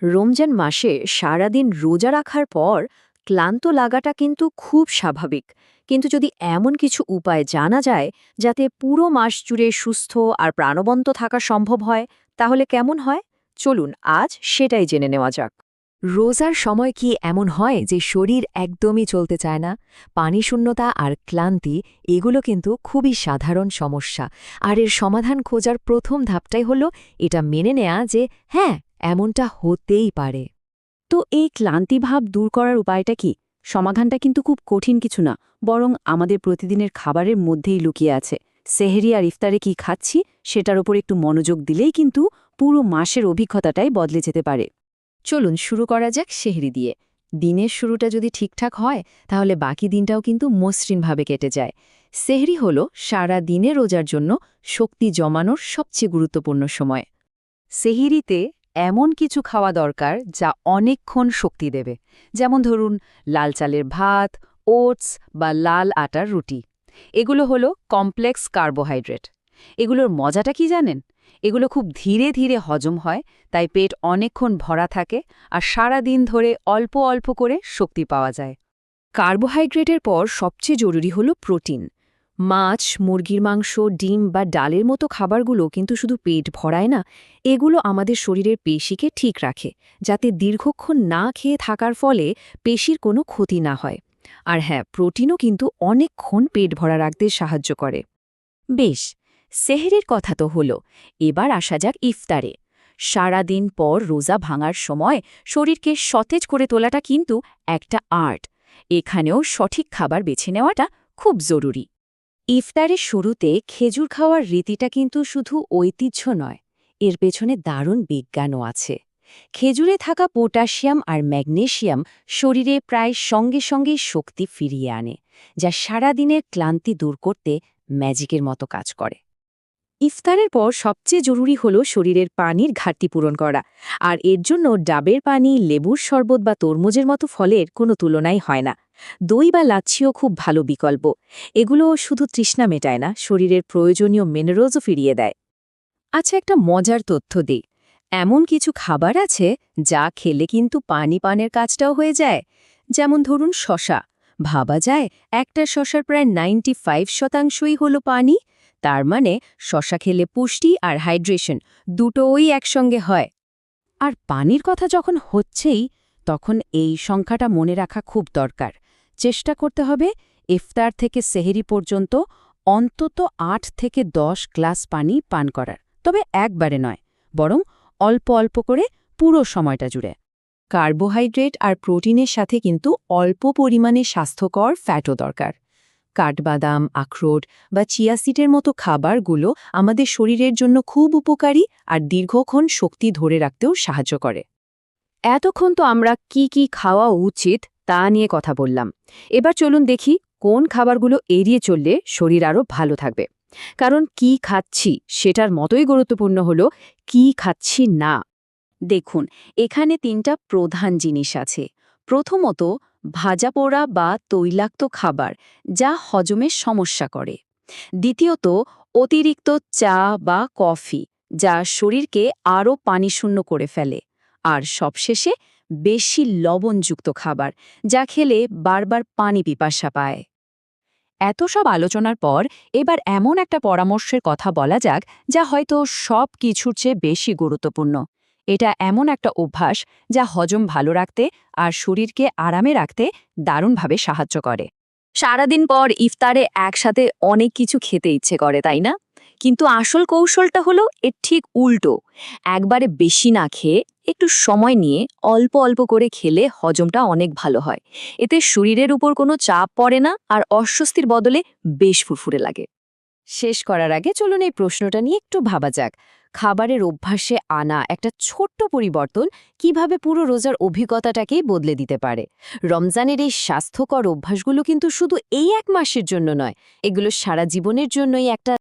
রমজান মাসে সারাদিন রোজা রাখার পর ক্লান্ত লাগাটা কিন্তু খুব স্বাভাবিক। কিন্তু যদি এমন কিছু উপায় জানা যায় যাতে পুরো মাস জুড়ে সুস্থ আর প্রাণবন্ত থাকা সম্ভব হয়, তাহলে কেমন হয়? চলুন আজ সেটাই জেনে নেওয়া যাক। রোজার সময় কি এমন হয় যে শরীর একদমই চলতে চায় না? পানিশূন্যতা আর ক্লান্তি এগুলো কিন্তু খুবই সাধারণ সমস্যা। আর এর সমাধান খোঁজার প্রথম ধাপটাই হলো এটা মেনে নেয়া যে হ্যাঁ, এমনটা হতেই পারে। তো এই ক্লান্তিভাব দূর করার উপায়টা কি? সমাধানটা কিন্তু খুব কঠিন কিছু না, বরং আমাদের প্রতিদিনের খাবারের মধ্যেই লুকিয়ে আছে। সেহরি আর ইফতারে কি খাচ্ছি সেটার ওপর একটু মনোযোগ দিলেই কিন্তু পুরো মাসের অভিজ্ঞতাটাই বদলে যেতে পারে। চলুন শুরু করা যাক সেহরি দিয়ে। দিনের শুরুটা যদি ঠিকঠাক হয় তাহলে বাকি দিনটাও কিন্তু মসৃণভাবে কেটে যায়। সেহরি হলো সারা দিনে রোজার জন্য শক্তি জমানোর সবচেয়ে গুরুত্বপূর্ণ সময়। সেহরিতে এমন কিছু খাওয়া দরকার যা অনেকক্ষণ শক্তি দেবে, যেমন ধরুন লাল চালের ভাত, ওটস বা লাল আটার রুটি। এগুলো হলো কমপ্লেক্স কার্বোহাইড্রেট। এগুলোর মজাটা কি জানেন? এগুলো খুব ধীরে ধীরে হজম হয়, তাই পেট অনেকক্ষণ ভরা থাকে আর সারা দিন ধরে অল্প অল্প করে শক্তি পাওয়া যায়। কার্বোহাইড্রেটের পর সবচেয়ে জরুরি হলো প্রোটিন। মাছ, মুরগির মাংস, ডিম বা ডালের মতো খাবারগুলো কিন্তু শুধু পেট ভরায় না, এগুলো আমাদের শরীরের পেশিকে ঠিক রাখে, যাতে দীর্ঘক্ষণ না খেয়ে থাকার ফলে পেশির কোনো ক্ষতি না হয়। আর হ্যাঁ, প্রোটিনও কিন্তু অনেকক্ষণ পেট ভরা রাখতে সাহায্য করে। বেশ, সেহরির কথা তো হলো, এবার আসা যাক ইফতারে। সারাদিন পর রোজা ভাঙার সময় শরীরকে সতেজ করে তোলাটা কিন্তু একটা আর্ট। এখানেও সঠিক খাবার বেছে নেওয়াটা খুব জরুরি। ইফতারের শুরুতে খেজুর খাওয়ার রীতিটা কিন্তু শুধু ঐতিহ্য নয়, এর পেছনে দারুণ বিজ্ঞানও আছে। খেজুরে থাকা পটাশিয়াম আর ম্যাগনেশিয়াম শরীরে প্রায় সঙ্গে সঙ্গেই শক্তি ফিরিয়ে আনে, যা সারাদিনের ক্লান্তি দূর করতে ম্যাজিকের মতো কাজ করে। ইফতারের পর সবচেয়ে জরুরি হলো শরীরের পানির ঘাটতি পূরণ করা, আর এর জন্য ডাবের পানি, লেবুর শরবত বা তরমুজের মতো ফলের কোনো তুলনাই হয় না। দই বা লাচ্ছিও খুব ভালো বিকল্প। এগুলো শুধু তৃষ্ণা মেটায় না, শরীরের প্রয়োজনীয় মিনারেলসও ফিরিয়ে দেয়। আচ্ছা, একটা মজার তথ্য দিই। এমন কিছু খাবার আছে যা খেলে কিন্তু পানি পানের কাজটাও হয়ে যায়। যেমন ধরুন শশা। ভাবা যায় একটা শশার প্রায় 95% হলো পানি। তার মানে শশা খেলে পুষ্টি আর হাইড্রেশন দুটোই একসঙ্গে হয়। আর পানির কথা যখন হচ্ছেই, তখন এই সংখ্যাটা মনে রাখা খুব দরকার। চেষ্টা করতে হবে ইফতার থেকে সেহরি পর্যন্ত অন্তত ৮ থেকে ১০ গ্লাস পানি পান করার, তবে একবারে নয়, বরং অল্প অল্প করে পুরো সময়টা জুড়ে। কার্বোহাইড্রেট আর প্রোটিনের সাথে কিন্তু অল্প পরিমাণে স্বাস্থ্যকর ফ্যাটও দরকার। কাঠবাদাম, আখরোট বা চিয়া সিডের মতো খাবারগুলো আমাদের শরীরের জন্য খুব উপকারী আর দীর্ঘক্ষণ শক্তি ধরে রাখতেও সাহায্য করে। এতক্ষণ তো আমরা কি কি খাওয়া উচিত তা নিয়ে কথা বললাম। এবার চলুন দেখি কোন খাবারগুলো এড়িয়ে চললে শরীর আরও ভালো থাকবে। কারণ কি খাচ্ছি সেটার মতোই গুরুত্বপূর্ণ হলো কি খাচ্ছি না। দেখুন, এখানে ৩টা প্রধান জিনিস আছে। প্রথমত, ভাজা পোড়া বা তৈলাক্ত খাবার, যা হজমের সমস্যা করে। দ্বিতীয়ত, অতিরিক্ত চা বা কফি, যা শরীরকে আরও পানিশূন্য করে ফেলে। আর সবশেষে বেশি লবণযুক্ত খাবার, যা খেলে বারবার পানি পিপাসা পায়। এত সব আলোচনার পর এবার এমন একটা পরামর্শের কথা বলা যাক, যা হয়তো সব কিছুর চেয়ে বেশি গুরুত্বপূর্ণ। এটা এমন একটা অভ্যাস যা হজম ভালো রাখতে আর শরীরকে আরামে রাখতে দারুণভাবে সাহায্য করে। সারাদিন পর ইফতারে একসাথে অনেক কিছু খেতে ইচ্ছে করে, তাই না? কিন্তু আসল কৌশলটা হলো এর ঠিক উল্টো। একবারে বেশি না খেয়ে একটু সময় নিয়ে অল্প অল্প করে খেলে হজমটা অনেক ভালো হয়। এতে শরীরের উপর কোনো চাপ পড়ে না আর অস্বস্তির বদলে বেশ ফুরফুরে লাগে। শেষ করার আগে চলুন এই প্রশ্নটা নিয়ে একটু ভাবা যাক। খাবারের অভ্যাসে আনা একটা ছোট্ট পরিবর্তন কিভাবে পুরো রোজার অভিজ্ঞতাটাকেই বদলে দিতে পারে। রমজানের এই স্বাস্থ্যকর অভ্যাসগুলো কিন্তু শুধু এই এক মাসের জন্য নয়, এগুলো সারা জীবনের জন্যই একটা